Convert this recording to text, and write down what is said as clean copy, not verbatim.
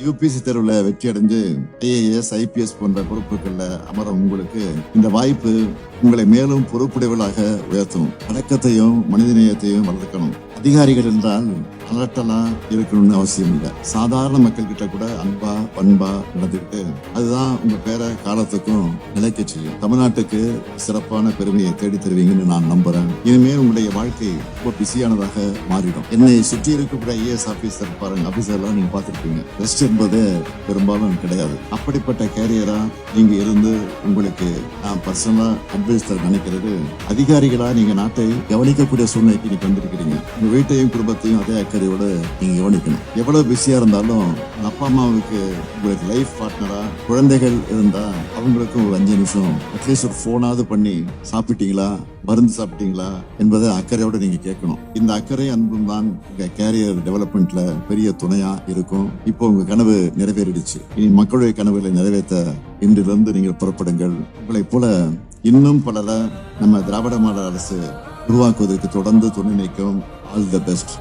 UPC தேர்வில் வெற்றி அடைஞ்சு ஐஏஎஸ் ஐபிஎஸ் போன்ற பொறுப்புகள்ல அமர உங்களுக்கு இந்த வாய்ப்பு உங்களை மேலும் பொறுப்புடையவர்களாக உயர்த்தும். அடக்கத்தையும் மனிதநேயத்தையும் வளர்க்கணும். அதிகாரிகள் என்றால் அலட்டலா இருக்கணும்னு அவசியம் இல்லை. சாதாரண மக்கள் கிட்ட கூட அன்பா பண்பா நடந்துக்கிட்டு அதுதான் உங்க பேர காலத்துக்கும் நிலைக்க செய்யும். தமிழ்நாட்டுக்கு சிறப்பான பெருமையை தேடி தருவீங்கன்னு நான் நம்புறேன். இனிமேல் உங்களுடைய வாழ்க்கை ரொம்ப பிஸியானதாக மாறிடும். என்னை சுற்றி இருக்கக்கூடிய ஐஏஎஸ் ஆபீசர் பாருங்க, ஆபீசர்லாம் நீங்க பார்த்திருப்பீங்க. ரெஸ்ட் என்பது பெரும்பாலும் கிடையாது. அப்படிப்பட்ட கேரியரா நீங்க இருந்து உங்களுக்கு நான் பர்சனலா அட்வைஸ் தர நினைக்கிறது, அதிகாரிகளா நீங்க நாட்டை கவனிக்கக்கூடிய சூழ்நிலைக்கு நீங்க வந்திருக்கிறீங்க. உங்க வீட்டையும் குடும்பத்தையும் அதே அக்கறையோட நீங்க கவனிக்கணும். எவ்வளவு பிஸியா இருந்தாலும் அப்பா அம்மாவுக்கு உங்களுக்கு லைஃப் பார்ட்னரா குழந்தைகள் இருந்தா அவங்களுக்கும் ஒரு 5 நிமிஷம் அட்லீஸ்ட் ஒரு போனாவது பண்ணி சாப்பிட்டீங்களா, மருந்து சாப்பிட்டீங்களா என்பதை அக்கறையோட நீங்க கேட்கணும். இந்த அக்கறை அன்பும் தான் உங்க கேரியர் டெவலப்மெண்ட்ல பெரிய துணையா இருக்கும். இப்போ உங்க கனவு நிறைவேறிடுச்சு. இனி மக்களுடைய கனவுகளை நிறைவேற்ற இன்றிலிருந்து நீங்கள் புறப்படுங்கள். உங்களை போல இன்னும் பலரை நம்ம திராவிட மாடல் அரசு உருவாக்குவதற்கு தொடர்ந்து துணை நிற்கும். All the best.